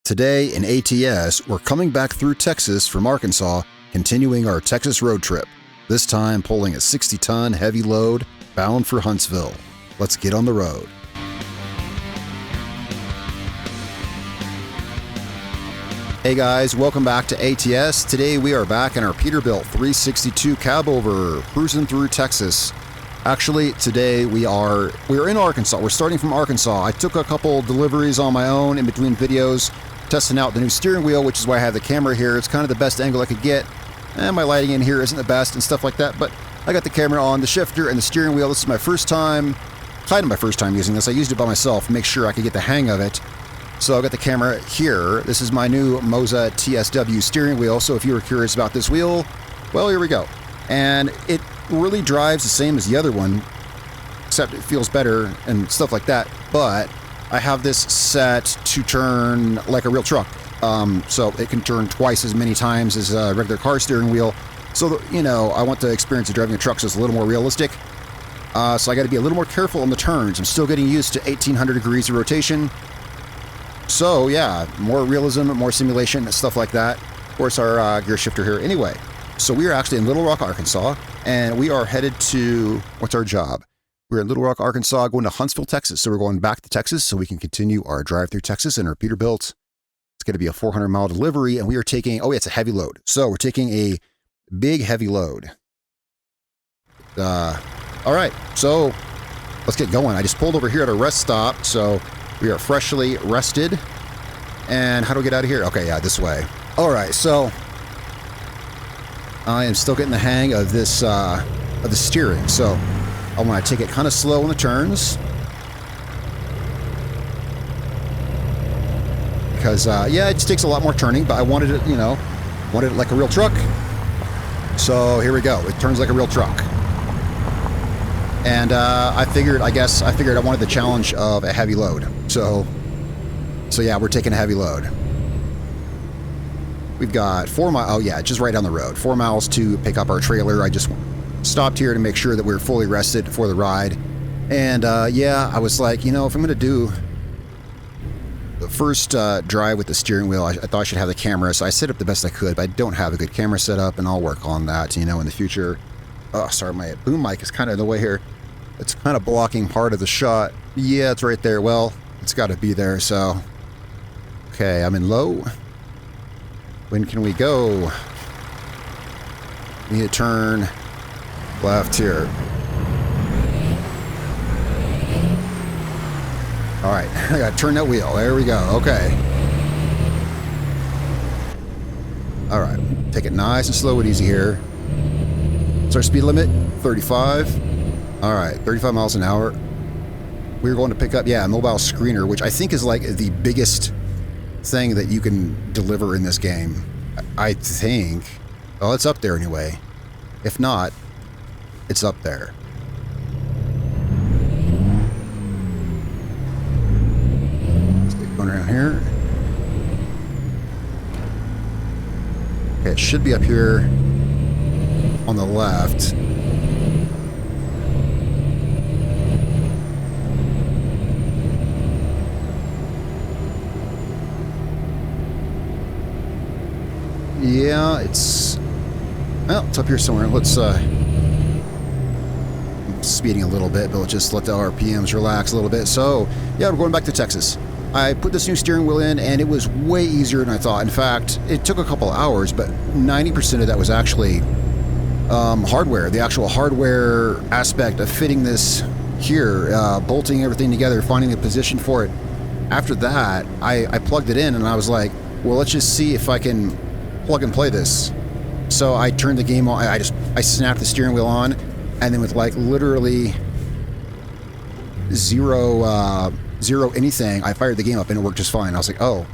Today in ATS, we're coming back through Texas from Arkansas, continuing our Texas road trip, this time pulling a 60-ton heavy load bound for Huntsville. Let's get on the road. Hey guys, welcome back to ATS. Today we are back in our Peterbilt 362 Cabover, cruising through Texas. Actually, today we're in Arkansas. We're starting from Arkansas. I took a couple deliveries on my own in between videos, testing out the new steering wheel, which is why I have the camera here. It's kind of the best angle I could get. And my lighting in here isn't the best and stuff like that, but I got the camera on the shifter and the steering wheel. This is my first time, kind of my first time using this. I used it by myself to make sure I could get the hang of it. So I got the camera here. This is my new Moza TSW steering wheel. So if you were curious about this wheel, well, here we go. And it really drives the same as the other one, except it feels better and stuff like that. But I have this set to turn like a real truck. So it can turn twice as many times as a regular car steering wheel. So, I want the experience of driving a truck so it's a little more realistic. So I got to be a little more careful on the turns. I'm still getting used to 1800 degrees of rotation. So yeah, more realism, more simulation, stuff like that. Of course, our gear shifter here. Anyway, so we are actually in Little Rock, Arkansas, and we are headed to, what's our job? We're in Little Rock, Arkansas, going to Huntsville, Texas. So we're going back to Texas so we can continue our drive through Texas in our Peterbilt. It's going to be a 400-mile delivery, and we are taking, it's a heavy load. So we're taking a big, heavy load. All right, so let's get going. I just pulled over here at a rest stop, so we are freshly rested. And how do we get out of here? Okay, yeah, this way. All right, so I am still getting the hang of this, of the steering. So I want to take it kind of slow on the turns. Because, it just takes a lot more turning, but I wanted it, wanted it like a real truck. So here we go. It turns like a real truck. And I figured I wanted the challenge of a heavy load. So yeah, we're taking a heavy load. We've got 4 miles. Oh yeah, just right down the road. 4 miles to pick up our trailer. I just stopped here to make sure that we were fully rested for the ride. And I was like, if I'm going to do the first drive with the steering wheel, I thought I should have the camera. So I set up the best I could, but I don't have a good camera set up, and I'll work on that, in the future. Oh, sorry, my boom mic is kind of in the way here. It's kind of blocking part of the shot. Yeah, it's right there. Well, it's got to be there, so. Okay, I'm in low. When can we go? We need to turn left here. All right, I got to turn that wheel. There we go. Okay. All right, take it nice and slow and easy here. What's our speed limit? 35. All right, 35 miles an hour. We're going to pick up, a mobile screener, which I think is like the biggest thing that you can deliver in this game. I think. Well, it's up there anyway. If not, it's up there. Let's get going around here. Okay, it should be up here on the left. Yeah, it's up here somewhere. Let's I'm speeding a little bit, but let's just let the RPMs relax a little bit. So yeah, we're going back to Texas. I put this new steering wheel in, and it was way easier than I thought. In fact, it took a couple hours, but 90% of that was actually hardware. The actual hardware aspect of fitting this here, bolting everything together, finding a position for it. After that, I plugged it in, and I was like, well, let's just see if I can plug and play this. So I turned the game on. I snapped the steering wheel on, and then with like literally zero anything, I fired the game up and it worked just fine. I was like, oh,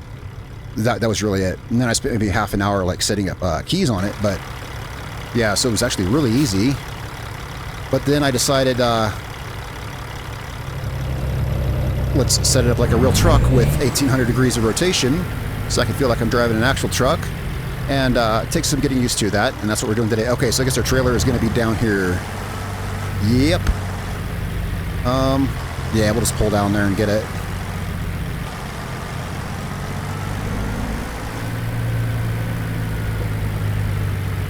that was really it. And then I spent maybe half an hour like setting up keys on it, but yeah, so it was actually really easy. But then I decided let's set it up like a real truck with 1800 degrees of rotation so I can feel like I'm driving an actual truck. And it takes some getting used to that, and that's what we're doing today. Okay, so I guess our trailer is going to be down here. Yep. Yeah, we'll just pull down there and get it.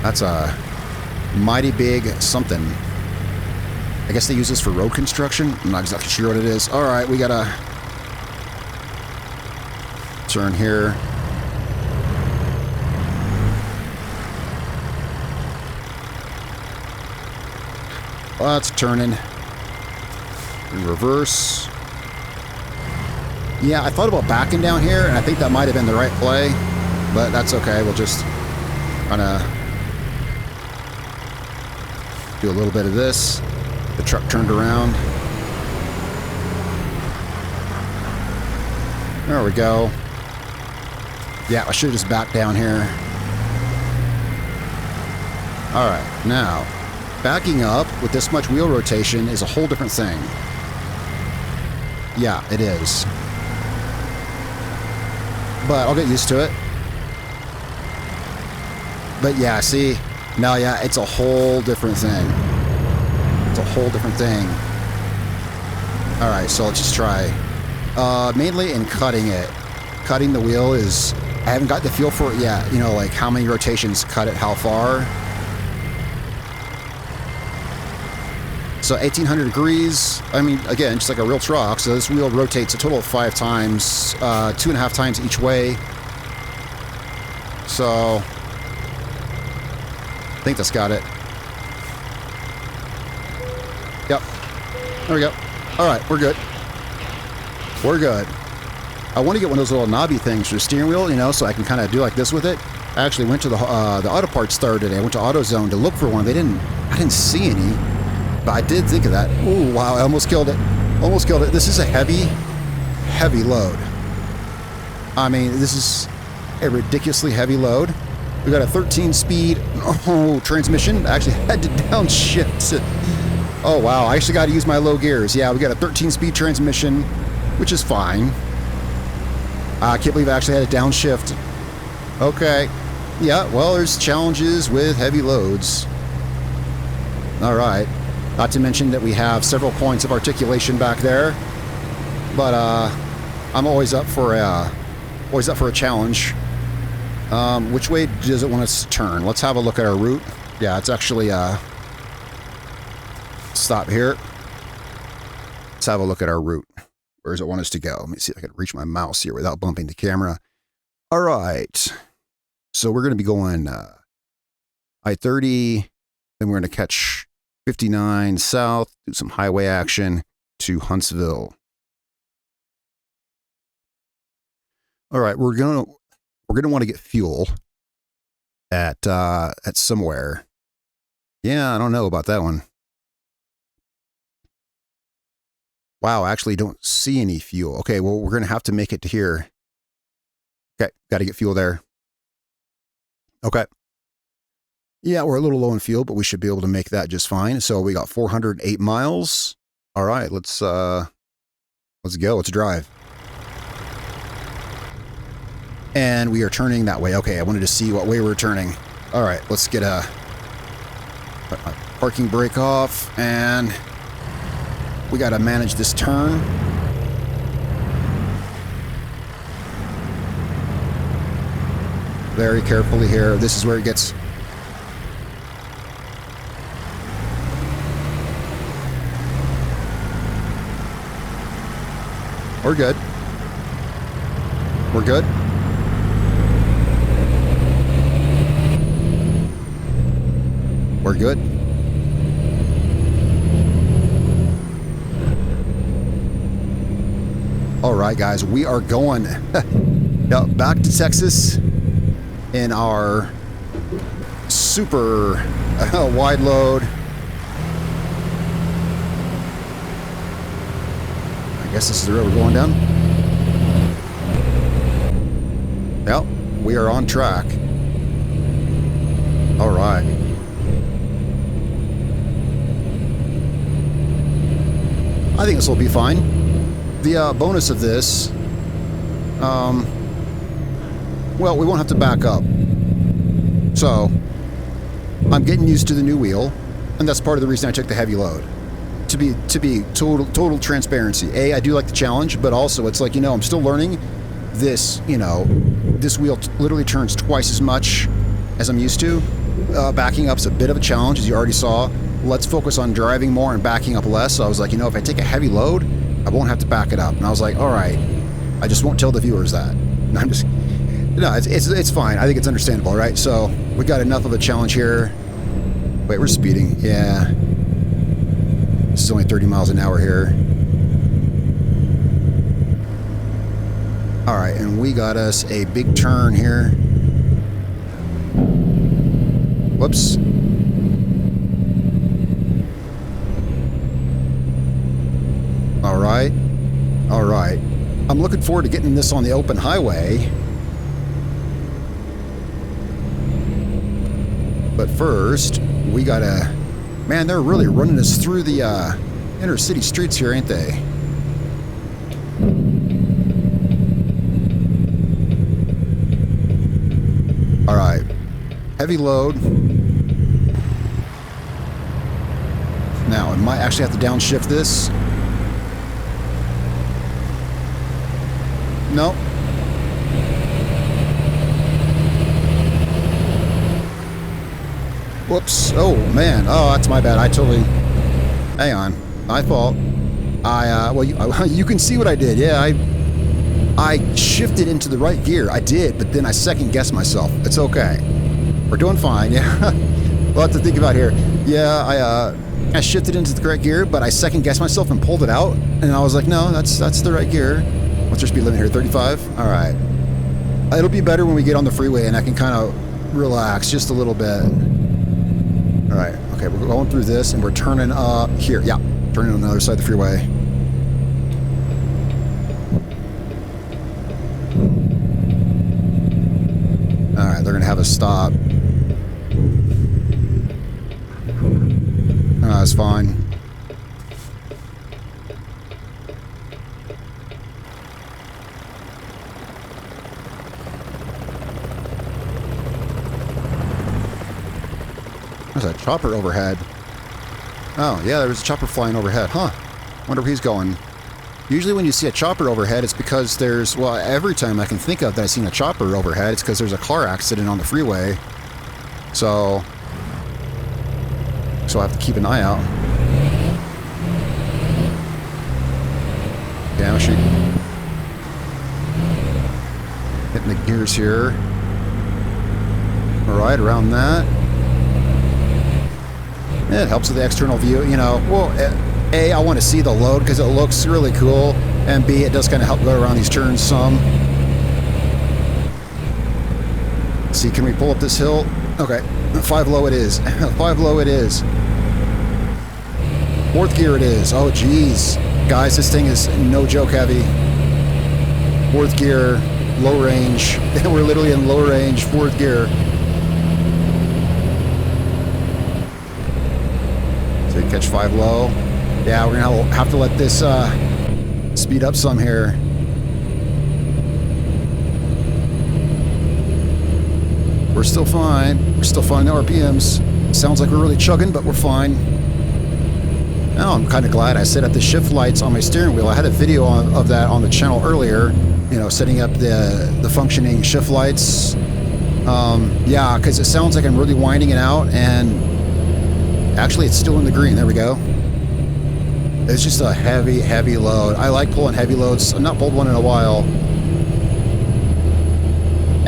That's a mighty big something. I guess they use this for road construction. I'm not exactly sure what it is. All right, we gotta turn here. Lots of turning. In reverse. Yeah, I thought about backing down here, and I think that might have been the right play, but that's okay. We'll just kind of do a little bit of this. The truck turned around. There we go. Yeah, I should have just backed down here. All right, now, backing up with this much wheel rotation is a whole different thing. Yeah, it is. But I'll get used to it. But yeah, see, now, yeah, it's a whole different thing. It's a whole different thing. All right, so let's just try. Mainly in cutting it. Cutting the wheel is, I haven't got the feel for it yet. You know, like how many rotations cut it, how far. So 1800 degrees, I mean, again, just like a real truck. So this wheel rotates a total of 5 times, 2.5 times each way. So I think that's got it. Yep. There we go. All right, we're good. We're good. I want to get one of those little knobby things for the steering wheel, you know, so I can kind of do like this with it. I actually went to the auto parts store today. I went to AutoZone to look for one. I didn't see any. But I did think of that. Ooh, wow, I almost killed it. Almost killed it. This is a heavy, heavy load. I mean, this is a ridiculously heavy load. We got a 13-speed transmission. I actually had to downshift. Oh, wow, I actually got to use my low gears. Yeah, we got a 13-speed transmission, which is fine. I can't believe I actually had to downshift. Okay. Yeah, well, there's challenges with heavy loads. All right. Not to mention that we have several points of articulation back there, but I'm always up for a challenge. Which way does it want us to turn? Let's have a look at our route. Yeah, it's actually stop here. Let's have a look at our route. Where does it want us to go? Let me see if I can reach my mouse here without bumping the camera. All right, so we're going to be going I-30, then we're going to catch 59 south, do some highway action to Huntsville. All right, we're gonna want to get fuel at somewhere. Yeah, I don't know about that one. Wow, I actually don't see any fuel. Okay, well, we're gonna have to make it to here. Okay, got to get fuel there. Okay. Yeah, we're a little low in fuel, but we should be able to make that just fine. So we got 408 miles. All right, let's go. Let's drive. And we are turning that way. Okay, I wanted to see what way we're turning. All right, let's get a parking brake off, and we got to manage this turn. Very carefully here. This is where it gets... We're good. We're good. We're good. All right, guys, we are going back to Texas in our super wide load. I guess this is the road we're going down. Yep, we are on track. All right. I think this will be fine. The bonus of this, well, we won't have to back up. So, I'm getting used to the new wheel, and that's part of the reason I took the heavy load. To be total transparency. A, I do like the challenge, but also it's like, you know, I'm still learning this, you know, this wheel literally turns twice as much as I'm used to. backing up's a bit of a challenge, as you already saw. Let's focus on driving more and backing up less. So I was like, you know, if I take a heavy load, I won't have to back it up. And I was like, all right, I just won't tell the viewers that. And I'm just, no, it's fine. I think it's understandable, right? So we got enough of a challenge here. Wait, we're speeding. Yeah. This is only 30 miles an hour here. All right, and we got us a big turn here. Whoops. All right. All right. I'm looking forward to getting this on the open highway. But first, we gotta... Man, they're really running us through the inner city streets here, ain't they? All right. Heavy load. Now, I might actually have to downshift this. No. Whoops. Oh, man. Oh, that's my bad. I totally... Hang on. My fault. Well, you can see what I did. Yeah, I shifted into the right gear. I did, but then I second-guessed myself. It's okay. We're doing fine. Yeah. We'll have to think about here. Yeah, I shifted into the correct gear, but I second-guessed myself and pulled it out. And I was like, no, that's the right gear. What's our speed limit here? 35? All right. It'll be better when we get on the freeway and I can kind of relax just a little bit. All right. Okay, we're going through this and we're turning up here. Yeah, turning on the other side of the freeway. All right, they're going to have us stop. That's fine. There's a chopper overhead. Oh, yeah, there was a chopper flying overhead. Huh. Wonder where he's going. Usually when you see a chopper overhead, it's because there's... Well, every time I can think of that I've seen a chopper overhead, it's because there's a car accident on the freeway. So I have to keep an eye out. Yeah, I'm actually hitting the gears here. All right, around that. It helps with the external view, you know. Well, A, I want to see the load because it looks really cool, and B, it does kind of help go around these turns some. Let's see, can we pull up this hill? Okay, 5 low it is. 5 low it is. 4th gear it is. Oh, geez. Guys, this thing is no joke heavy. 4th gear, low range. We're literally in low range, 4th gear. Catch 5 low. Yeah, we're gonna have to let this speed up some here. We're still fine. We're still fine in the RPMs. Sounds like we're really chugging, but we're fine. Now I'm kind of glad I set up the shift lights on my steering wheel. I had a video of that on the channel earlier. You know, setting up the functioning shift lights. Yeah, because it sounds like I'm really winding it out, and actually, it's still in the green. There we go. It's just a heavy, heavy load. I like pulling heavy loads. I've not pulled one in a while.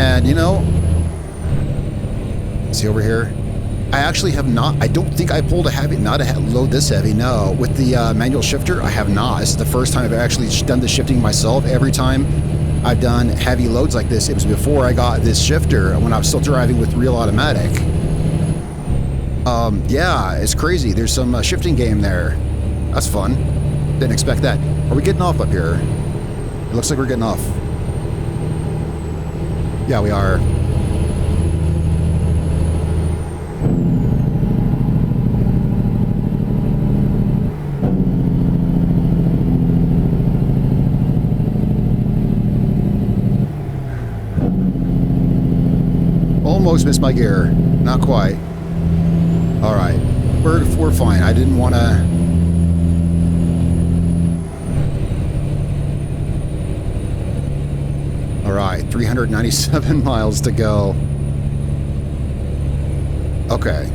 And, you know, see over here? I actually have not, I don't think I pulled a heavy, not a load this heavy, no. With the manual shifter, I have not. This is the first time I've actually done the shifting myself. Every time I've done heavy loads like this, it was before I got this shifter when I was still driving with real automatic. Yeah, it's crazy. There's some shifting game there. That's fun. Didn't expect that. Are we getting off up here? It looks like we're getting off. Yeah, we are. Almost missed my gear. Not quite. All right, we're fine. I didn't want to. All right, 397 miles to go. Okay.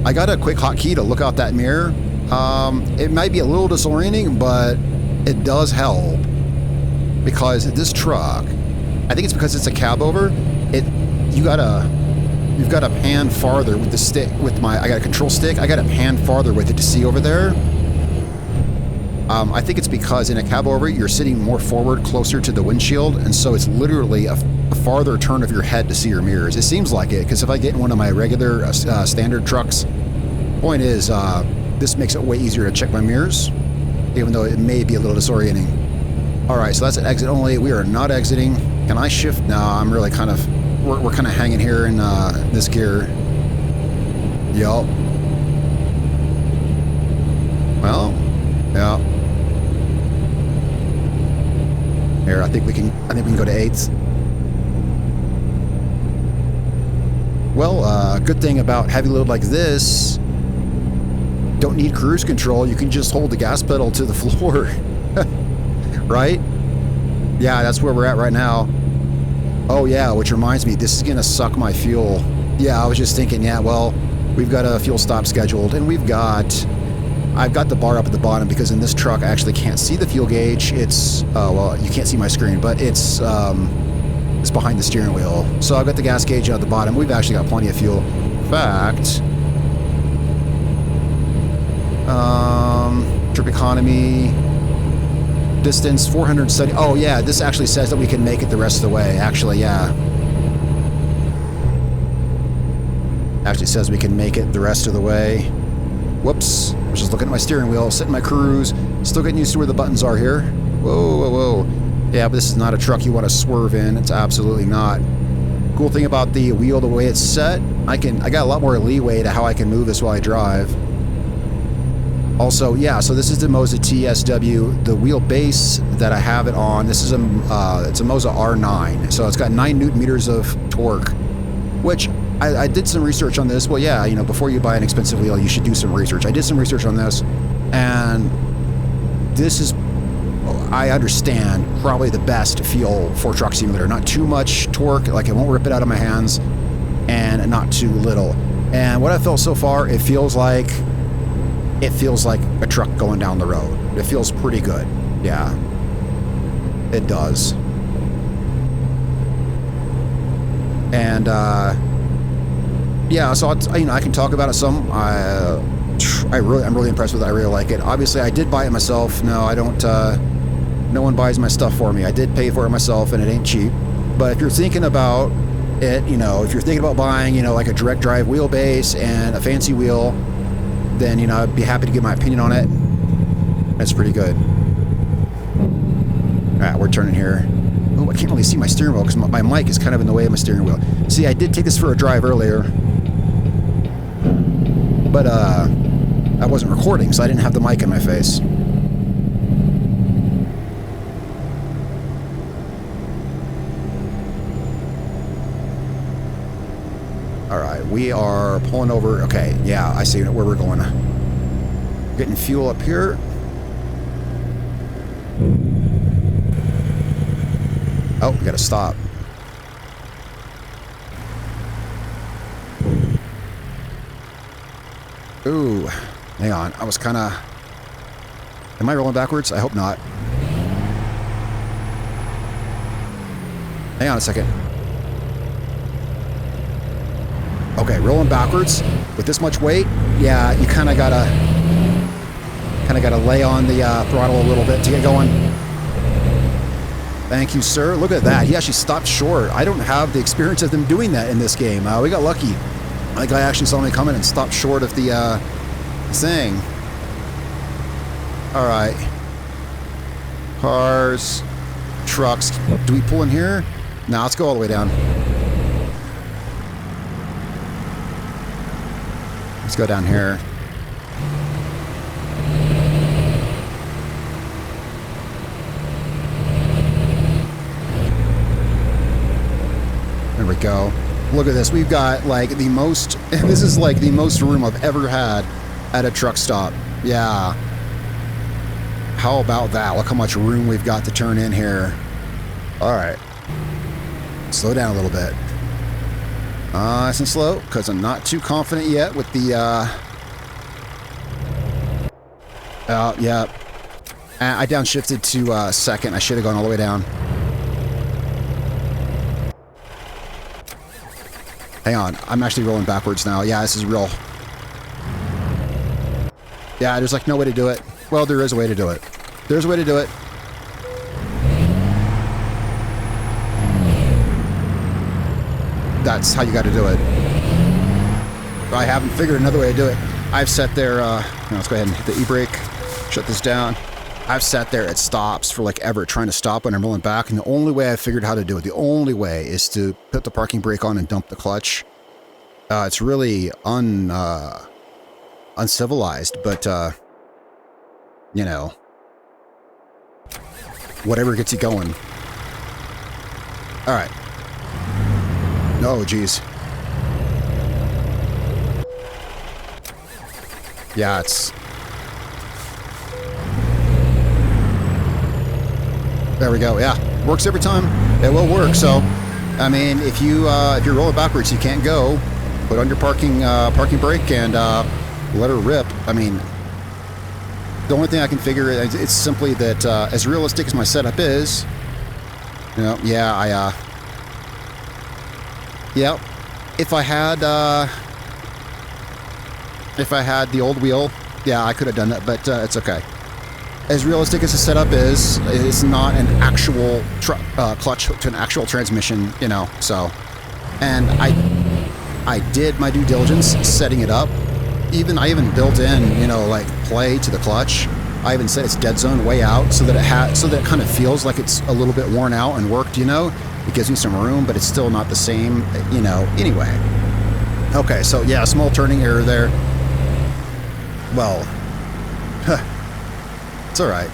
I got a quick hotkey to look out that mirror. It might be a little disorienting, but it does help. Because this truck, I think it's because it's a cabover, you've got to pan farther with the stick, I got a control stick, I got to pan farther with it to see over there. I think it's because in a cabover, you're sitting more forward, closer to the windshield, and so it's literally a farther turn of your head to see your mirrors. It seems like it, because if I get in one of my regular standard trucks, point is, this makes it way easier to check my mirrors, even though it may be a little disorienting. Alright, so that's an exit only. We are not exiting. Can I shift? No, I'm really kind of... We're kind of hanging here in this gear. Yup. Well, yeah. Here, I think we can go to 8s. Well, good thing about heavy load like this, don't need cruise control. You can just hold the gas pedal to the floor. Right? Yeah, that's where we're at right now. Oh yeah, which reminds me, this is gonna suck my fuel. Yeah, I was just thinking, yeah, well, we've got a fuel stop scheduled, and I've got the bar up at the bottom because in this truck I actually can't see the fuel gauge. It's, well, you can't see my screen, but it's behind the steering wheel. So I've got the gas gauge at the bottom. We've actually got plenty of fuel. In fact, trip economy, distance 470. Oh yeah, this actually says that we can make it the rest of the way. Actually, yeah. Actually says we can make it the rest of the way. Whoops. I was just looking at my steering wheel, setting my cruise. Still getting used to where the buttons are here. Whoa, whoa, whoa. Yeah, but this is not a truck you want to swerve in. It's absolutely not. Cool thing about the wheel, the way it's set, I got a lot more leeway to how I can move this while I drive. Also, yeah, so this is the Moza TSW. The wheelbase that I have it on, this is it's a Moza R9. So it's got 9 Newton meters of torque, which I did some research on this. Well, yeah, you know, before you buy an expensive wheel, you should do some research. I did some research on this, and this is, I understand, probably the best feel for truck simulator. Not too much torque, like it won't rip it out of my hands, and not too little. And what I felt so far, it feels like a truck going down the road. It feels pretty good. Yeah, it does. And yeah, so I can talk about it some. I'm really impressed with it. I really like it. Obviously, I did buy it myself. No, I don't. No one buys my stuff for me. I did pay for it myself, and it ain't cheap. But if you're thinking about it, you know, if you're thinking about buying, you know, like a direct drive wheelbase and a fancy wheel, then, you know, I'd be happy to give my opinion on it. That's pretty good. Alright, we're turning here. Oh, I can't really see my steering wheel because my mic is kind of in the way of my steering wheel. See, I did take this for a drive earlier, but I wasn't recording, so I didn't have the mic in my face. Alright, we are pulling over. Okay, yeah, I see where we're going. Getting fuel up here. Oh, we gotta stop. Ooh, hang on. I was kind of... Am I rolling backwards? I hope not. Hang on a second. Okay, rolling backwards with this much weight, yeah, you kind of gotta lay on the throttle a little bit to get going. Thank you, sir. Look at that. He actually stopped short. I don't have the experience of them doing that in this game. We got lucky. The guy actually saw me coming and stopped short of the thing. All right. Cars, trucks. Do we pull in here? No, let's go all the way down. Let's go down here. There we go. Look at this. We've got like the most, this is like the most room I've ever had at a truck stop. Yeah. How about that? Look how much room we've got to turn in here. All right. Slow down a little bit. Nice and slow, because I'm not too confident yet with the, yeah. I downshifted to, second. I should have gone all the way down. Hang on. I'm actually rolling backwards now. Yeah, this is real. Yeah, there's like no way to do it. Well, there is a way to do it. There's a way to do it. That's how you got to do it. I haven't figured another way to do it. I've sat there, let's go ahead and hit the e-brake, shut this down. I've sat there at stops for like ever trying to stop when I'm rolling back, and the only way I figured how to do it, the only way is to put the parking brake on and dump the clutch. It's really uncivilized, but, you know, whatever gets you going. All right. Oh, geez. Yeah, it's... There we go. Yeah, works every time. It will work. So, I mean, if you're rolling backwards, you can't go. Put on your parking brake and let her rip. I mean, the only thing I can figure is it's simply that as realistic as my setup is, you know, yeah, yeah. If I had the old wheel, yeah, I could have done that, but it's okay. As realistic as the setup is, it's not an actual clutch hooked to an actual transmission, you know. So, and I did my due diligence setting it up. I even built in, you know, like play to the clutch. I even said it's dead zone way out so that it kind of feels like it's a little bit worn out and worked, you know. It gives me some room, but it's still not the same, you know. Anyway. Okay, so yeah, small turning error there. Well, it's all right.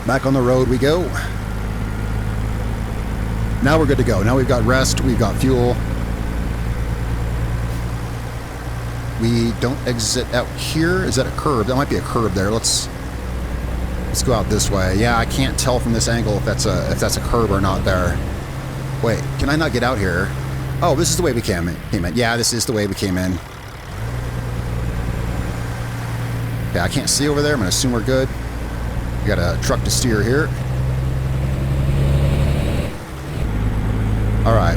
Back on the road we go. Now we're good to go. Now we've got rest, we've got fuel. We don't exit out here. Is that a curb? That might be a curb there. Let's go out this way. Yeah, I can't tell from this angle if that's a curb or not there. Wait, can I not get out here? Oh, this is the way we came in. Yeah, this is the way we came in. Yeah, I can't see over there. I'm gonna assume we're good. We got a truck to steer here. All right.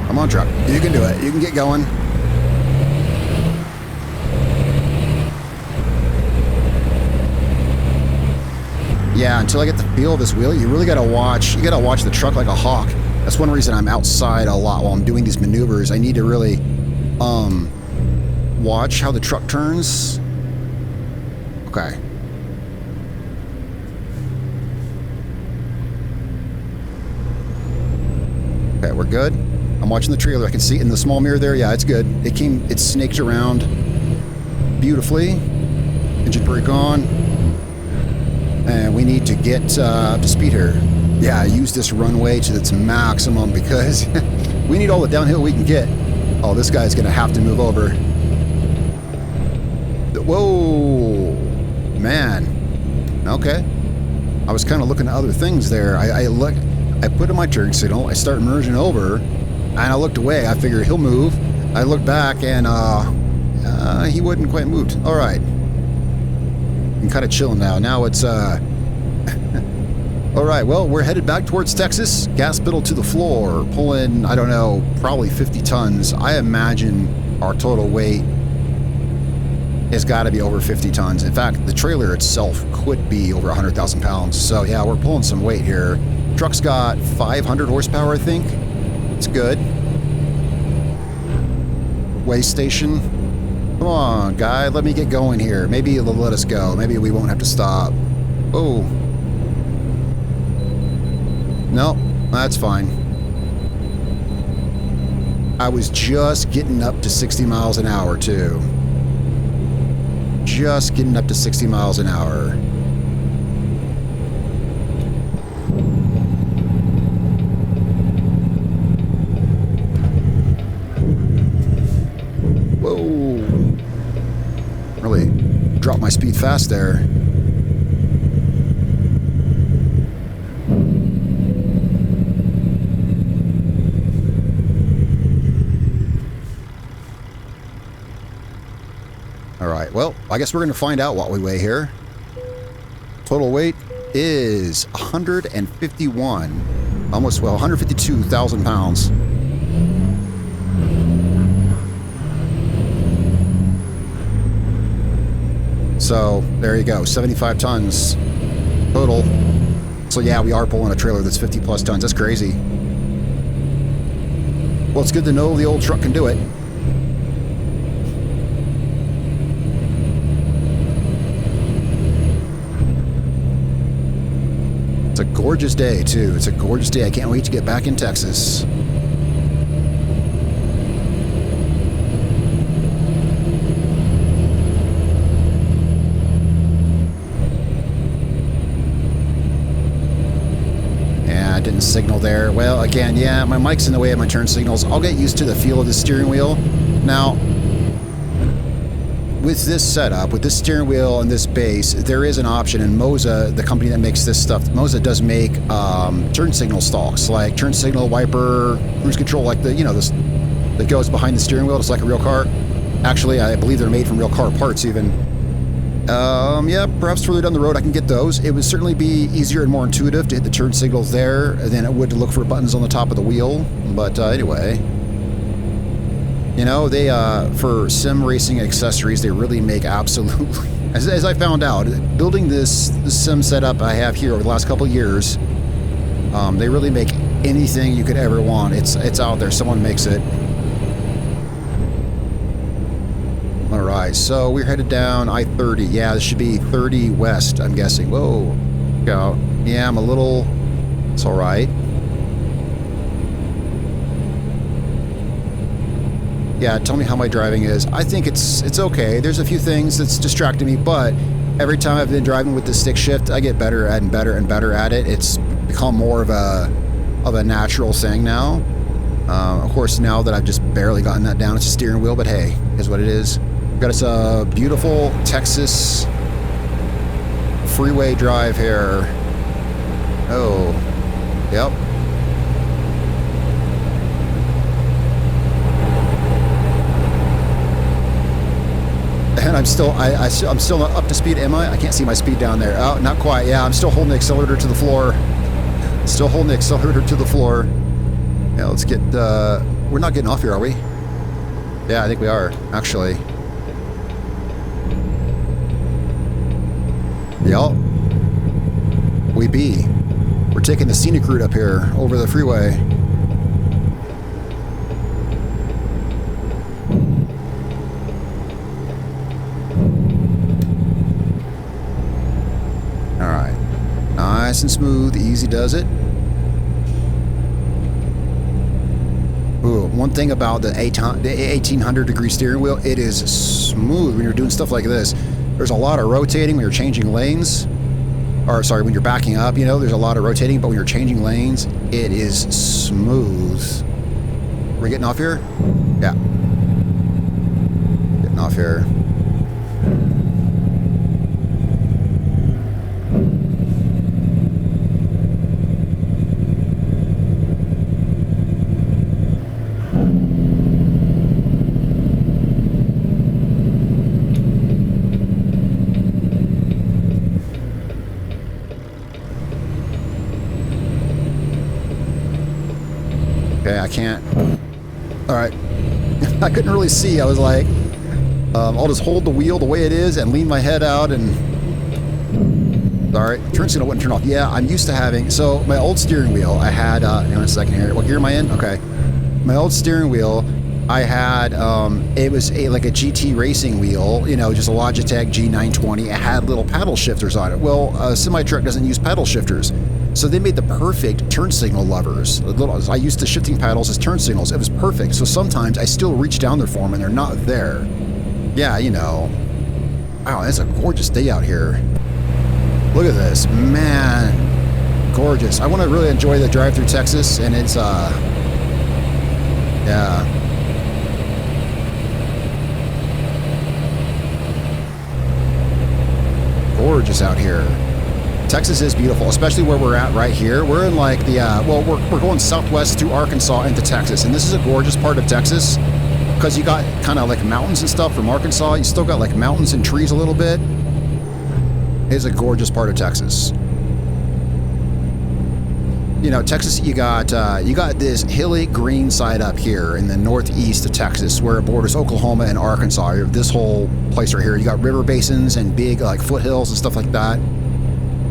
Come on, truck. You can do it. You can get going. Yeah, until I get the feel of this wheel, you really gotta watch. You gotta watch the truck like a hawk. That's one reason I'm outside a lot while I'm doing these maneuvers. I need to really watch how the truck turns. Okay. Okay, we're good. I'm watching the trailer. I can see it in the small mirror there. Yeah, it's good. It snaked around beautifully. Engine brake on. And we need to get up to speed here. Yeah, use this runway to its maximum because we need all the downhill we can get. Oh, this guy's gonna have to move over. Whoa, man. Okay. I was kind of looking at other things there. I put in my turn signal. I start merging over, and I looked away. I figured he'll move. I looked back, and he wouldn't quite moved. All right. I'm kind of chilling now. Now it's all right, well, we're headed back towards Texas. Gas pedal to the floor, pulling, I don't know, probably 50 tons. I imagine our total weight has got to be over 50 tons. In fact, the trailer itself could be over 100,000 pounds. So yeah, we're pulling some weight here. Truck's got 500 horsepower, I think. It's good. Way station. Come on, guy, let me get going here. Maybe it'll let us go. Maybe we won't have to stop. Oh. No, that's fine. I was just getting up to 60 miles an hour, too. Just getting up to 60 miles an hour. dropped my speed fast there. All right, well, I guess we're going to find out what we weigh here. Total weight is 151, almost, well, 152,000 pounds. So, there you go, 75 tons total. So yeah, we are pulling a trailer that's 50 plus tons. That's crazy. Well, it's good to know the old truck can do it. It's a gorgeous day, too. It's a gorgeous day. I can't wait to get back in Texas. Yeah, I didn't signal there. Well, again, yeah, my mic's in the way of my turn signals. I'll get used to the feel of the steering wheel. Now, with this setup, with this steering wheel and this base, there is an option, and Moza, the company that makes this stuff, Moza does make turn signal stalks, like turn signal, wiper, cruise control, like the, you know, this that goes behind the steering wheel, just like a real car. Actually, I believe they're made from real car parts even. Yeah, perhaps further down the road I can get those. It would certainly be easier and more intuitive to hit the turn signals there than it would to look for buttons on the top of the wheel. But anyway. You know, they, for sim racing accessories, they really make absolutely, as I found out, building this sim setup I have here over the last couple of years, they really make anything you could ever want. It's out there. Someone makes it. All right, so we're headed down I-30. Yeah, this should be 30 west, I'm guessing. Whoa. Yeah, I'm a little, it's all right. Yeah, tell me how my driving is. I think it's okay. There's a few things that's distracting me, but every time I've been driving with the stick shift, I get better and better and better at it. It's become more of a natural thing now. Of course, now that I've just barely gotten that down, it's a steering wheel, but hey, is what it is. We've got us a beautiful Texas freeway drive here. Oh, yep. And I'm still not up to speed, am I? I can't see my speed down there. Oh, not quite. Yeah, I'm still holding the accelerator to the floor. Still holding the accelerator to the floor. Yeah, let's get, we're not getting off here, are we? Yeah, I think we are, actually. Yup. We be. We're taking the scenic route up here over the freeway. Nice and smooth, easy does it. Ooh, one thing about the 1800 degree steering wheel, it is smooth when you're doing stuff like this. There's a lot of rotating when you're changing lanes. Or sorry, when you're backing up, you know, there's a lot of rotating, but when you're changing lanes, it is smooth. We're getting off here? Yeah. Getting off here. Okay, I can't. All right. I couldn't really see. I was like, I'll just hold the wheel the way it is and lean my head out and... Sorry, turn signal wouldn't turn off. Yeah, I'm used to having... So, my old steering wheel, I had... hang on a second here. What gear am I in? Okay. My old steering wheel, I had... it was like a GT racing wheel, you know, just a Logitech G920. It had little paddle shifters on it. Well, a semi-truck doesn't use paddle shifters. So they made the perfect turn signal levers. I used the shifting paddles as turn signals. It was perfect. So sometimes I still reach down there for them and they're not there. Yeah, you know. Wow, it's a gorgeous day out here. Look at this. Man, gorgeous. I want to really enjoy the drive through Texas, and it's, yeah. gorgeous out here. Texas is beautiful, especially where we're at right here. We're in like the, well, we're going southwest through Arkansas into Texas, and this is a gorgeous part of Texas because you got kind of like mountains and stuff from Arkansas. You still got like mountains and trees a little bit. It's a gorgeous part of Texas. You know, Texas, you got this hilly green side up here in the northeast of Texas where it borders Oklahoma and Arkansas. You have this whole place right here. You got river basins and big like foothills and stuff like that.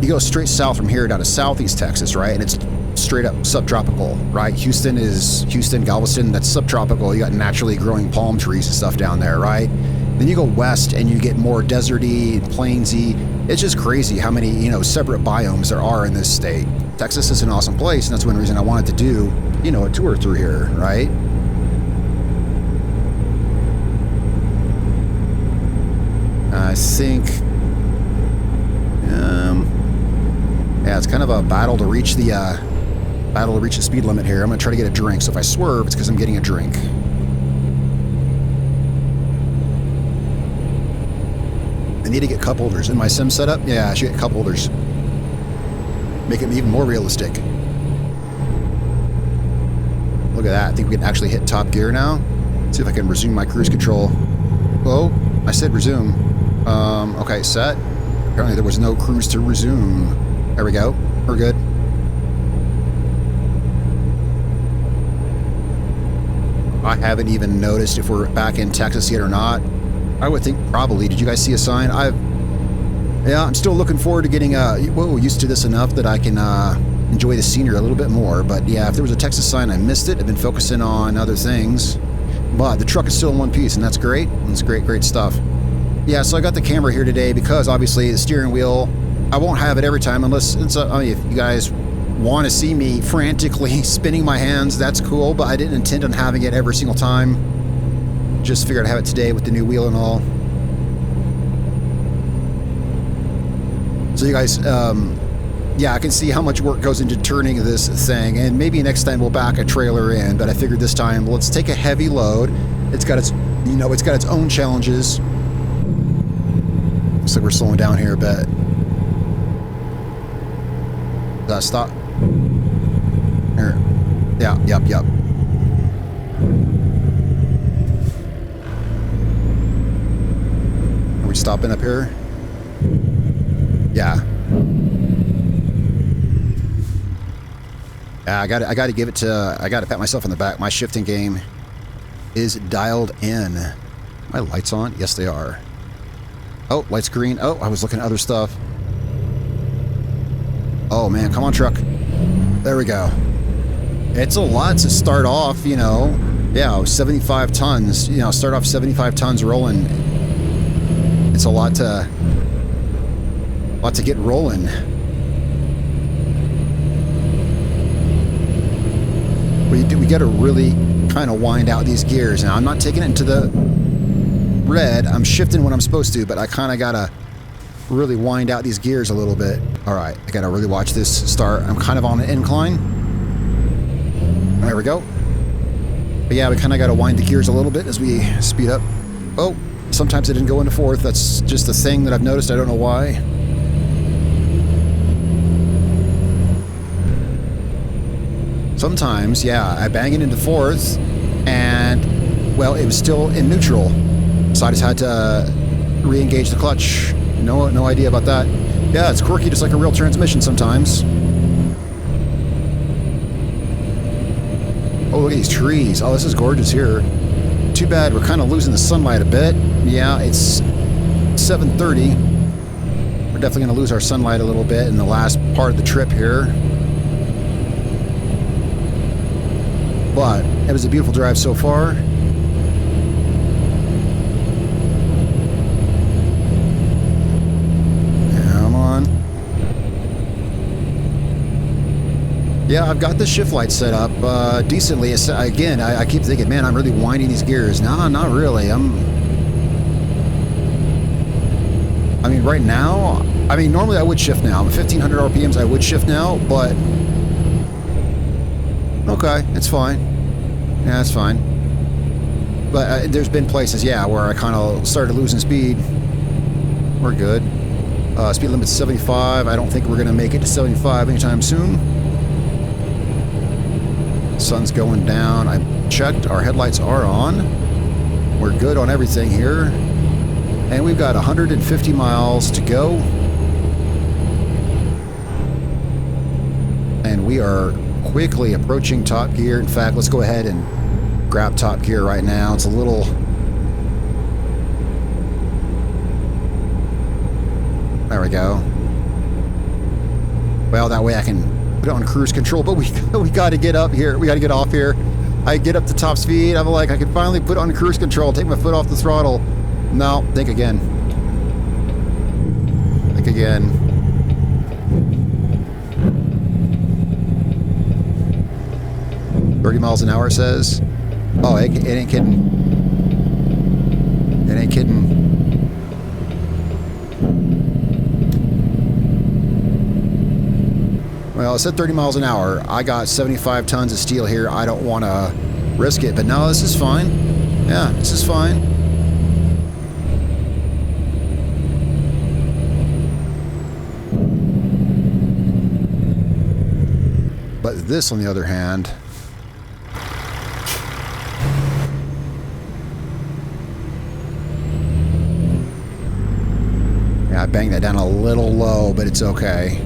You go straight south from here down to southeast Texas, right? And it's straight up subtropical, right? Houston, Galveston, that's subtropical. You got naturally growing palm trees and stuff down there, right? Then you go west and you get more deserty, plainsy. It's just crazy how many, you know, separate biomes there are in this state. Texas is an awesome place, and that's one reason I wanted to do, you know, a tour through here, right? I think, yeah, it's kind of a battle to reach the speed limit here. I'm gonna try to get a drink, so if I swerve, it's because I'm getting a drink. I need to get cup holders in my sim setup. Yeah, I should get cup holders. Make it even more realistic. Look at that. I think we can actually hit top gear now. See if I can resume my cruise control. Oh, I said resume. Okay, set. Apparently there was no cruise to resume. There we go. We're good. I haven't even noticed if we're back in Texas yet or not. I would think probably. Did you guys see a sign? Yeah, I'm still looking forward to getting used to this enough that I can enjoy the scenery a little bit more. But yeah, if there was a Texas sign, I missed it. I've been focusing on other things. But the truck is still in one piece, and that's great. It's great stuff. Yeah, so I got the camera here today because obviously the steering wheel, I won't have it every time unless it's I mean, if you guys want to see me frantically spinning my hands, that's cool. But I didn't intend on having it every single time. Just figured I'd have it today with the new wheel and all. So you guys, yeah, I can see how much work goes into turning this thing, and maybe next time we'll back a trailer in, but I figured this time, let's take a heavy load. It's got its, you know, it's got its own challenges. Looks like we're slowing down here a bit. Stop. Here. Yeah, yep. Are we stopping up here? Yeah. I got to give it to, I got to pat myself on the back. My shifting game is dialed in. My lights on? Yes, they are. Oh, lights green. Oh, I was looking at other stuff. Oh man, come on, truck. There we go. It's a lot to start off, you know. Yeah, 75 tons. You know, start off 75 tons rolling. It's a lot to get rolling. We got to really kind of wind out these gears. Now, I'm not taking it into the red. I'm shifting when I'm supposed to, but I kind of got to really wind out these gears a little bit. All right, I got to really watch this start. I'm kind of on an incline. There we go. But yeah, we kind of got to wind the gears a little bit as we speed up. Oh, sometimes it didn't go into fourth. That's just a thing that I've noticed. I don't know why. Sometimes, yeah, I bang it into fourth, and, well, it was still in neutral. So I just had to re-engage the clutch. No idea about that. Yeah, it's quirky, just like a real transmission sometimes. Oh, look at these trees. Oh, this is gorgeous here. Too bad we're kind of losing the sunlight a bit. Yeah, it's 7:30. We're definitely going to lose our sunlight a little bit in the last part of the trip here. But it was a beautiful drive so far. Come on. Yeah, I've got the shift light set up decently. Again, I keep thinking, man, I'm really winding these gears. No, not really. I mean, right now, I mean, normally I would shift now. 1,500 RPMs, I would shift now, but okay, it's fine. Yeah, it's fine. But there's been places, yeah, where I kind of started losing speed. We're good. Speed limit's 75. I don't think we're going to make it to 75 anytime soon. Sun's going down. I checked. Our headlights are on. We're good on everything here. And we've got 150 miles to go. And we are quickly approaching top gear. In fact, let's go ahead and grab top gear right now. It's a little... There we go. Well, that way I can put it on cruise control, but we got to get up here. We got to get off here. I get up to top speed. I'm like, I can finally put it on cruise control, take my foot off the throttle. No, think again. Think again. $30 an hour, it says. Oh, it ain't kidding. It ain't kidding. Well, it said 30 miles an hour. I got 75 tons of steel here. I don't want to risk it, but no, this is fine. Yeah, this is fine. But this, on the other hand... Yeah, I banged that down a little low, but it's okay.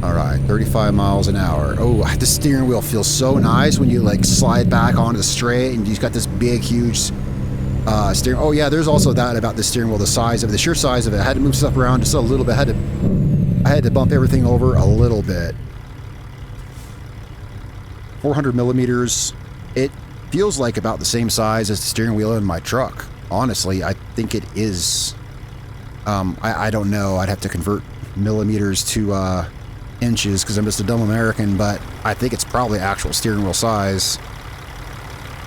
Alright, 35 miles an hour. Oh, the steering wheel feels so nice when you like slide back onto the straight and you've got this big, huge steering. Oh yeah, there's also that about the steering wheel, the size of it, the sheer size of it. I had to move stuff around just a little bit. I had to bump everything over a little bit. 400 millimeters. It feels like about the same size as the steering wheel in my truck. Honestly, I think it is. I don't know. I'd have to convert millimeters to inches because I'm just a dumb American, but I think it's probably actual steering wheel size.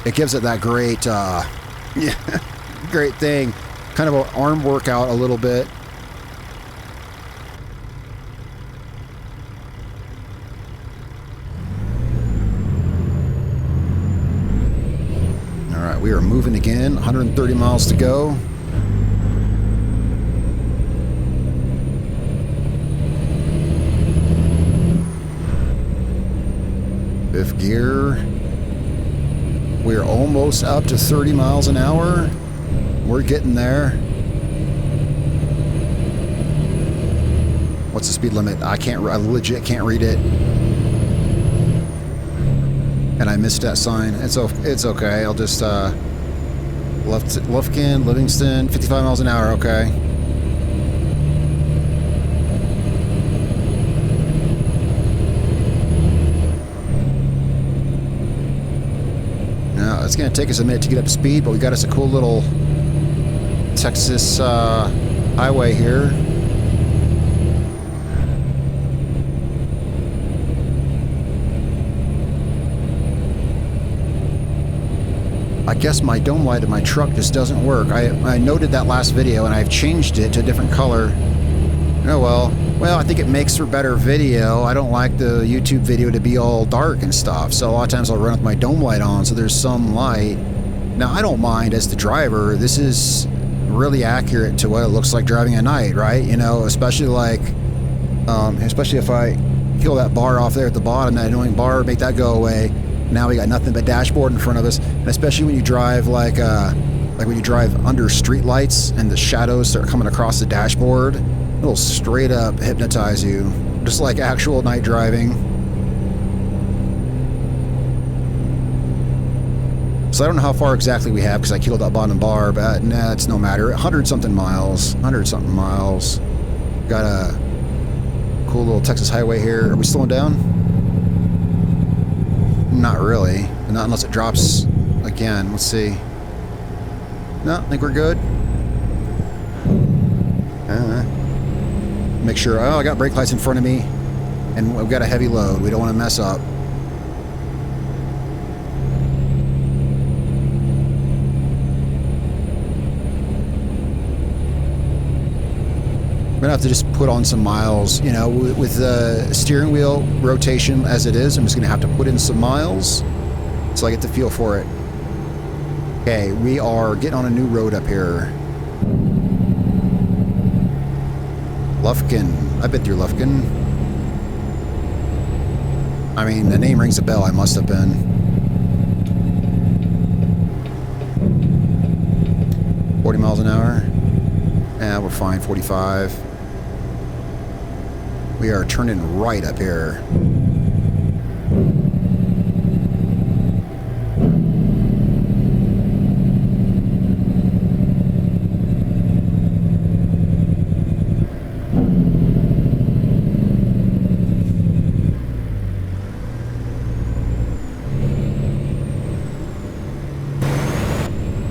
It gives it that great, yeah, great thing. Kind of an arm workout a little bit. All right, we are moving again. 130 miles to go. Fifth gear. We're almost up to 30 miles an hour. We're getting there. What's the speed limit? I legit can't read it. And I missed that sign. It's okay. I'll just Lufkin, Livingston, 55 miles an hour. Okay. Now it's gonna take us a minute to get up to speed, but we got us a cool little Texas highway here. I guess my dome light in my truck just doesn't work. I noted that last video and I've changed it to a different color. Oh well. Well, I think it makes for better video. I don't like the YouTube video to be all dark and stuff, so a lot of times I'll run with my dome light on so there's some light. Now, I don't mind as the driver. This is really accurate to what it looks like driving at night, right? You know, especially like, especially if I peel that bar off there at the bottom, that annoying bar, make that go away. Now we got nothing but dashboard in front of us, and especially when you drive like when you drive under street lights and the shadows start coming across the dashboard, it'll straight up hypnotize you, just like actual night driving. So I don't know how far exactly we have because I killed that bottom bar, but nah, it's no matter. 100-something miles. 100-something miles. Got a cool little Texas highway here. Are we slowing down? Not really. Not unless it drops again. Let's see. No, I think we're good. Make sure. Oh, I got brake lights in front of me, and we've got a heavy load. We don't want to mess up. I'm gonna have to just put on some miles, you know, with the steering wheel rotation as it is. I'm just gonna have to put in some miles so I get the feel for it. Okay, we are getting on a new road up here. Lufkin. I've been through Lufkin. I mean, the name rings a bell. I must have been. 40 miles an hour. Yeah, we're fine. 45. We are turning right up here.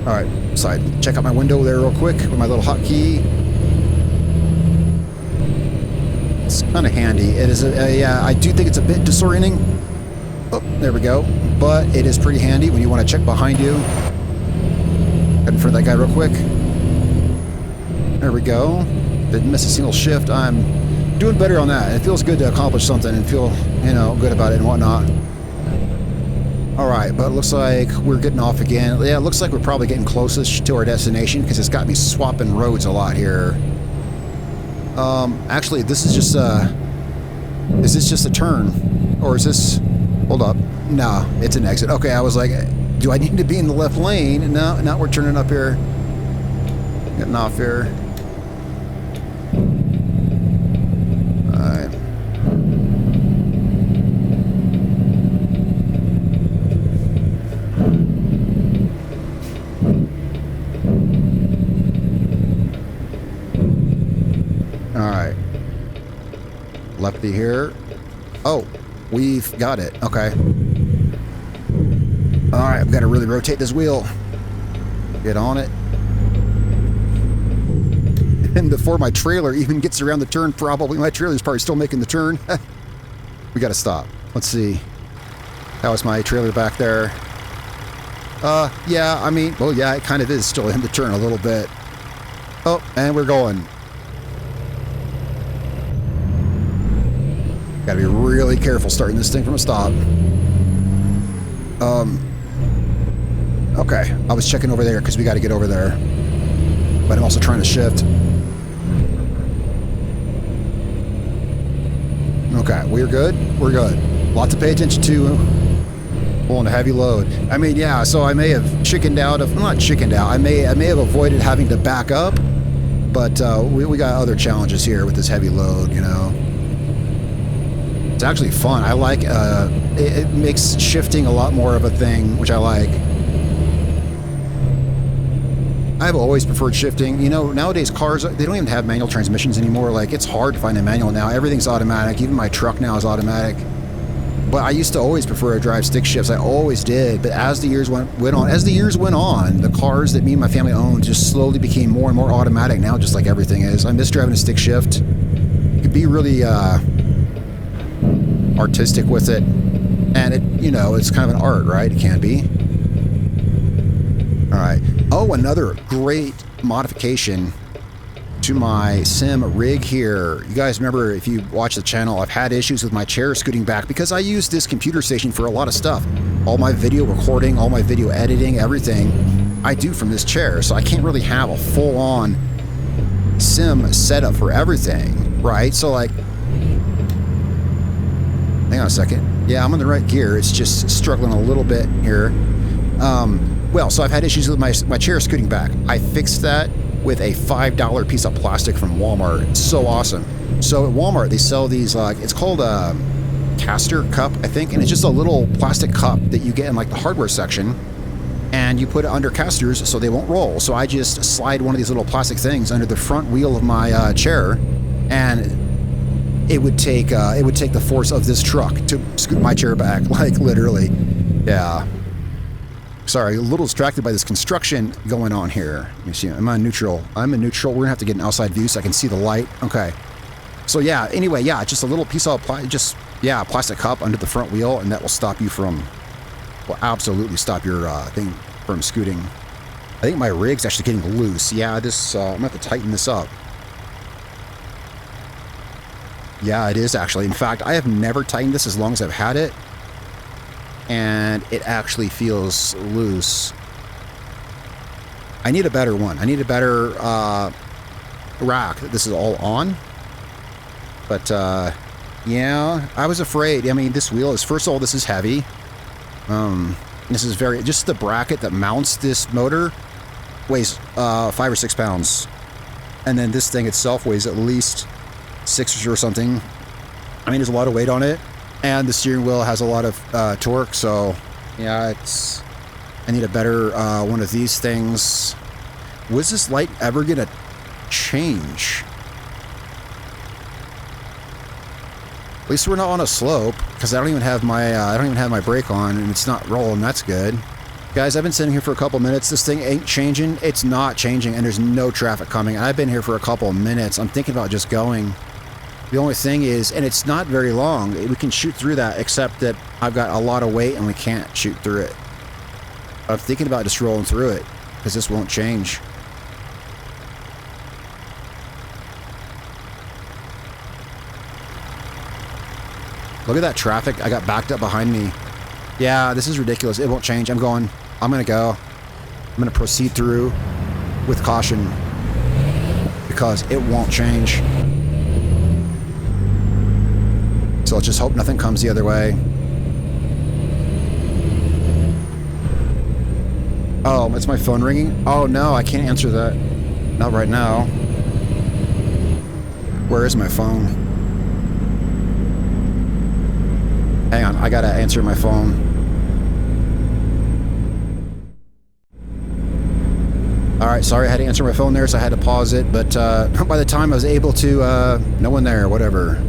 Alright, side. Check out my window there real quick with my little hotkey. It's kind of handy. It is, yeah, I do think it's a bit disorienting. Oh, there we go. But it is pretty handy when you want to check behind you. Heading for that guy real quick. There we go. Didn't miss a single shift. I'm doing better on that. It feels good to accomplish something and feel, you know, good about it and whatnot. Alright, but it looks like we're getting off again. Yeah, it looks like we're probably getting closest to our destination because it's got me swapping roads a lot here. Actually, this is just this just a turn? Or is this... Hold up. No, it's an exit. Okay, I was like, do I need to be in the left lane? No, now we're turning up here. Getting off here. Alright. Alright. Lefty here. Oh, we've got it. Okay. Alright, I've got to really rotate this wheel. Get on it. And before my trailer even gets around the turn, probably, my trailer's probably still making the turn. We got to stop. Let's see. How is my trailer back there? Yeah, I mean, well, yeah, it kind of is still in the turn a little bit. Oh, and we're going. Gotta be really careful starting this thing from a stop. Okay, I was checking over there because we got to get over there. But I'm also trying to shift. Okay, we're good. We're good. Lot to pay attention to. Pulling a heavy load. I mean, yeah, so I may have chickened out of... Not chickened out. I may have avoided having to back up. But we got other challenges here with this heavy load, you know. It's actually fun. I like, it makes shifting a lot more of a thing, which I like. I've always preferred shifting. You know, nowadays cars, they don't even have manual transmissions anymore. Like, it's hard to find a manual now. Everything's automatic. Even my truck now is automatic. But I used to always prefer to drive stick shifts. I always did. But as the years went on, the cars that me and my family owned just slowly became more and more automatic now, just like everything is. I miss driving a stick shift. It could be really, artistic with it, and it, you know, it's kind of an art, right? It can be. All right. Oh, another great modification to my sim rig here. You guys remember, if you watch the channel, I've had issues with my chair scooting back because I use this computer station for a lot of stuff. All my video recording, all my video editing, everything I do from this chair, so I can't really have a full-on sim setup for everything, right? So, like, hang on a second. Yeah, I'm in the right gear. It's just struggling a little bit here. Well, so I've had issues with my chair scooting back. I fixed that with a $5 piece of plastic from Walmart. It's so awesome. So at Walmart, they sell these, it's called a caster cup, I think, and it's just a little plastic cup that you get in like the hardware section, and you put it under casters so they won't roll. So I just slide one of these little plastic things under the front wheel of my chair, and it would take the force of this truck to scoot my chair back, like literally. Yeah. Sorry, a little distracted by this construction going on here. Let me see. I'm on neutral. I'm in neutral. We're gonna have to get an outside view so I can see the light. Okay. So yeah. Anyway, yeah, just a little piece of plastic cup under the front wheel, and that will stop you from. Will absolutely stop your thing from scooting. I think my rig's actually getting loose. Yeah, this. I'm gonna have to tighten this up. Yeah, it is actually. In fact, I have never tightened this as long as I've had it. And it actually feels loose. I need a better one. I need a better rack. This is all on. But yeah, I was afraid. I mean, this wheel is, first of all, this is heavy. This is very, just the bracket that mounts this motor weighs 5 or 6 pounds. And then this thing itself weighs at least 6 or something. I mean, there's a lot of weight on it. And the steering wheel has a lot of torque, so yeah, it's, I need a better one of these things. Was this light ever gonna change? At least we're not on a slope, because I don't even have my brake on, and it's not rolling. That's good. Guys, I've been sitting here for a couple minutes. This thing ain't changing. It's not changing, and there's no traffic coming. I've been here for a couple minutes. I'm thinking about just going. The only thing is, and it's not very long, we can shoot through that, except that I've got a lot of weight and we can't shoot through it. I'm thinking about just rolling through it, because this won't change. Look at that traffic. I got backed up behind me. Yeah, this is ridiculous. It won't change. I'm going to go. I'm going to proceed through with caution, because it won't change. So let's just hope nothing comes the other way. Oh, it's my phone ringing? Oh no, I can't answer that. Not right now. Where is my phone? Hang on, I gotta answer my phone. Alright, sorry I had to answer my phone there, so I had to pause it, but by the time I was able to, no one there, whatever.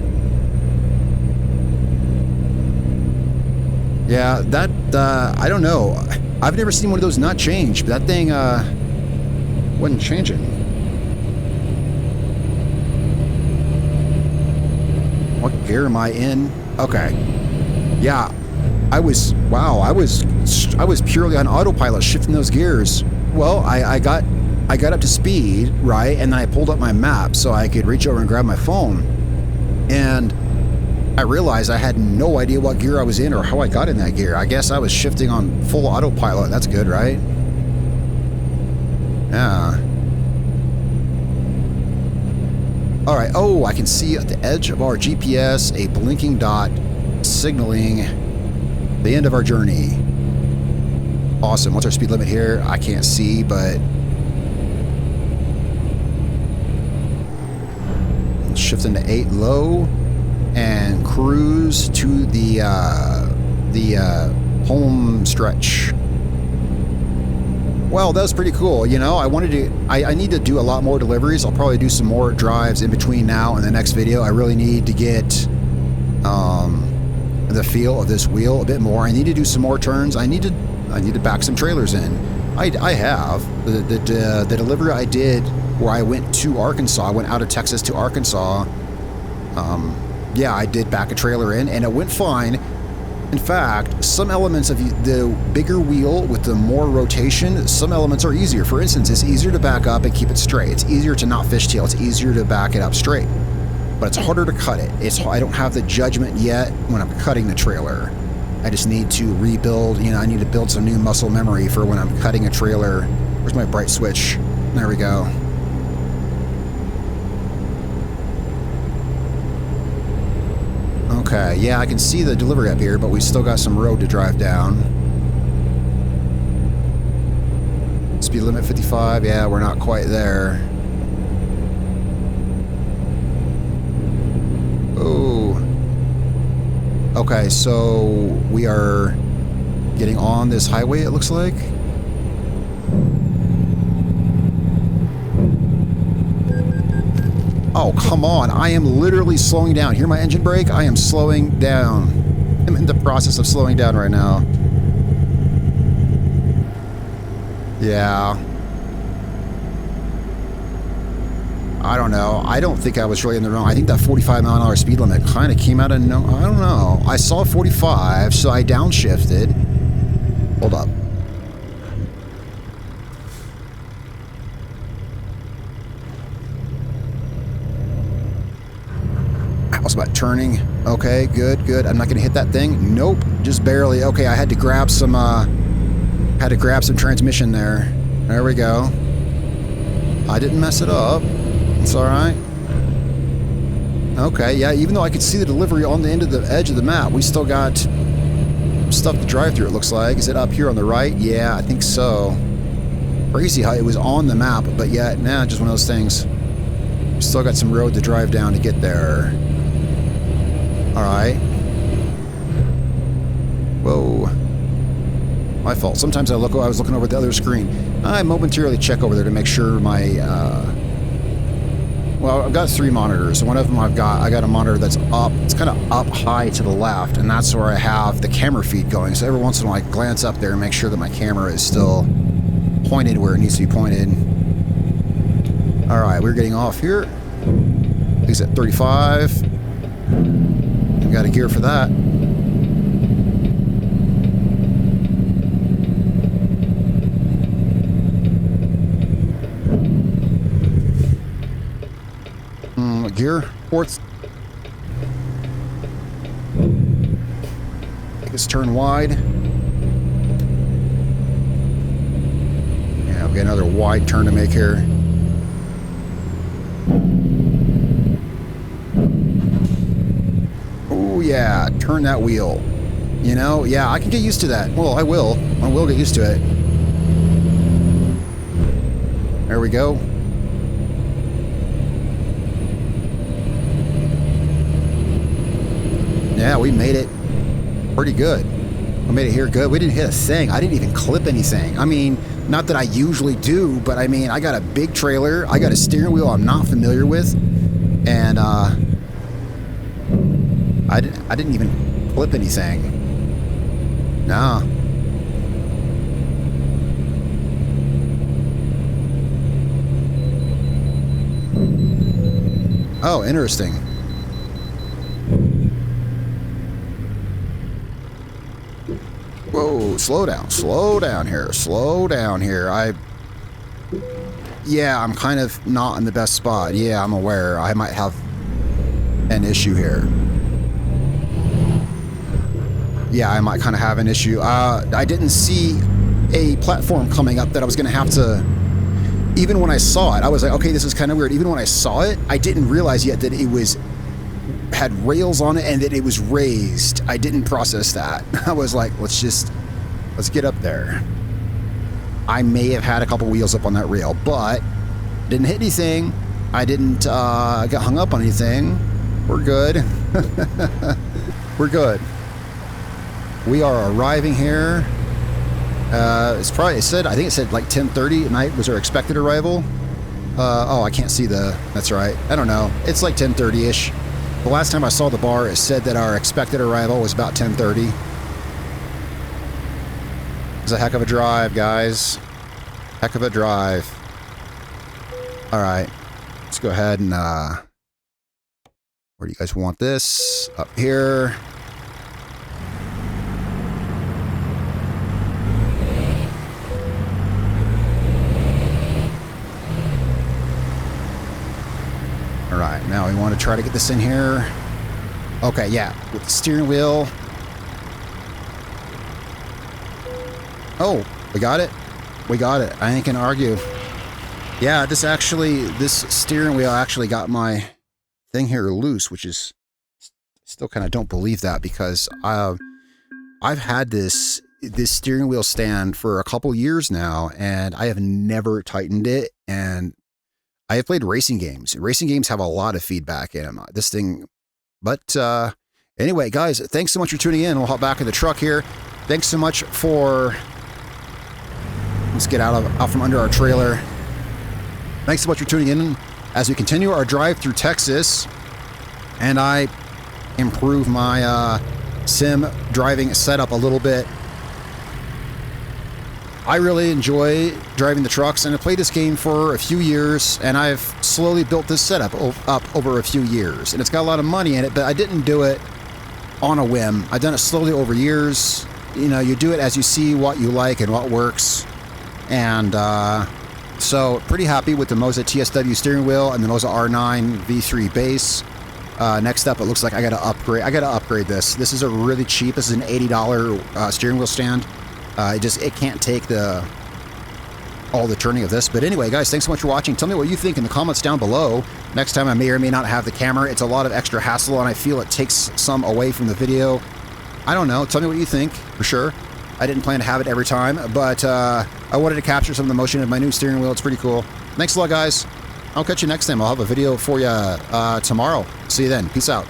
Yeah, that, I don't know. I've never seen one of those not change, but that thing, wasn't changing. What gear am I in? Okay. Yeah, I was purely on autopilot shifting those gears. Well, I got up to speed, right, and then I pulled up my map so I could reach over and grab my phone. And I realized I had no idea what gear I was in or how I got in that gear. I guess I was shifting on full autopilot. That's good, right? Yeah. All right. Oh, I can see at the edge of our GPS a blinking dot signaling the end of our journey. Awesome. What's our speed limit here? I can't see, but shift into 8 low. And cruise to the home stretch. Well, that was pretty cool. You know, I need to do a lot more deliveries. I'll probably do some more drives in between now and the next video. I really need to get the feel of this wheel a bit more. I need to do some more turns. I need to back some trailers in. I have the delivery I did where I went to Arkansas. I went out of Texas to Arkansas. Yeah, I did back a trailer in, and it went fine. In fact, some elements of the bigger wheel with the more rotation, some elements are easier. For instance, it's easier to back up and keep it straight. It's easier to not fishtail. It's easier to back it up straight. But it's harder to cut it. I don't have the judgment yet when I'm cutting the trailer. I just need to rebuild, you know, I need to build some new muscle memory for when I'm cutting a trailer. Where's my bright switch? There we go. Okay, yeah, I can see the delivery up here, but we still got some road to drive down. Speed limit 55, yeah, we're not quite there. Oh. Okay, so we are getting on this highway, it looks like. Oh, come on. I am literally slowing down. Hear my engine brake? I am slowing down. I'm in the process of slowing down right now. Yeah. I don't know. I don't think I was really in the wrong. I think that 45-mile-an-hour speed limit kind of came out of no... I don't know. I saw 45, so I downshifted. Hold up. How's about turning? Okay, good, good. I'm not going to hit that thing. Nope, just barely. Okay, I had to grab some transmission there. There we go. I didn't mess it up. It's alright. Okay, yeah, even though I could see the delivery on the end of the edge of the map, we still got stuff to drive through, it looks like. Is it up here on the right? Yeah, I think so. Crazy how it was on the map, but yet, nah, just one of those things. We still got some road to drive down to get there. Alright. Whoa. My fault. Sometimes I was looking over the other screen. I momentarily check over there to make sure my, well, I've got 3 monitors. One of them I got a monitor that's up. It's kind of up high to the left, and that's where I have the camera feed going. So every once in a while I glance up there and make sure that my camera is still pointed where it needs to be pointed. Alright, we're getting off here. I think it's at 35. I've got a gear for that. Gear ports. Take this turn wide. Yeah, we got another wide turn to make here. Oh yeah, turn that wheel. You know, yeah, I can get used to that. Well, I will. I will get used to it. There we go. Yeah, we made it pretty good. We made it here good. We didn't hit a thing. I didn't even clip anything. I mean, not that I usually do, but I mean, I got a big trailer. I got a steering wheel I'm not familiar with. And I didn't even clip anything. No. Oh, interesting. Whoa, slow down here, slow down here. Yeah, I'm kind of not in the best spot. Yeah, I'm aware. I might have an issue here. Yeah, I might kind of have an issue. I didn't see a platform coming up that I was going to have to... Even when I saw it, I was like, okay, this is kind of weird. Even when I saw it, I didn't realize yet that it had rails on it and that it was raised. I didn't process that. I was like, let's get up there. I may have had a couple wheels up on that rail, but didn't hit anything. I didn't get hung up on anything. We're good. We're good. We are arriving here. I think it said like 10:30 at night was our expected arrival. Oh, I can't see that's right. I don't know. It's like 10:30-ish. The last time I saw the bar, it said that our expected arrival was about 10:30. It's a heck of a drive, guys. Heck of a drive. All right. Let's go ahead and, where do you guys want this? Up here. All right, now we want to try to get this in here. Okay, yeah, with the steering wheel. Oh, we got it. We got it. I ain't gonna argue. Yeah, this steering wheel actually got my thing here loose, which is still kind of don't believe that because I've had this steering wheel stand for a couple years now, and I have never tightened it. And I have played racing games. Racing games have a lot of feedback in them. This thing, but anyway, guys, thanks so much for tuning in. We'll hop back in the truck here. Thanks so much for. Let's get out from under our trailer. Thanks so much for tuning in as we continue our drive through Texas, and I improve my sim driving setup a little bit. I really enjoy driving the trucks, and I've played this game for a few years, and I've slowly built this setup up over a few years, and it's got a lot of money in it, but I didn't do it on a whim. I've done it slowly over years. You know, you do it as you see what you like and what works, and so pretty happy with the Moza TSW steering wheel and the Moza R9 V3 base. Next up, it looks like I gotta upgrade this. This is a really cheap, this is an $80 steering wheel stand. It can't take the all the turning of this. But anyway, guys, thanks so much for watching. Tell me what you think in the comments down below. Next time I may or may not have the camera. It's a lot of extra hassle, and I feel it takes some away from the video. I don't know. Tell me what you think, for sure. I didn't plan to have it every time, but I wanted to capture some of the motion of my new steering wheel. It's pretty cool. Thanks a lot, guys. I'll catch you next time. I'll have a video for you tomorrow. See you then. Peace out.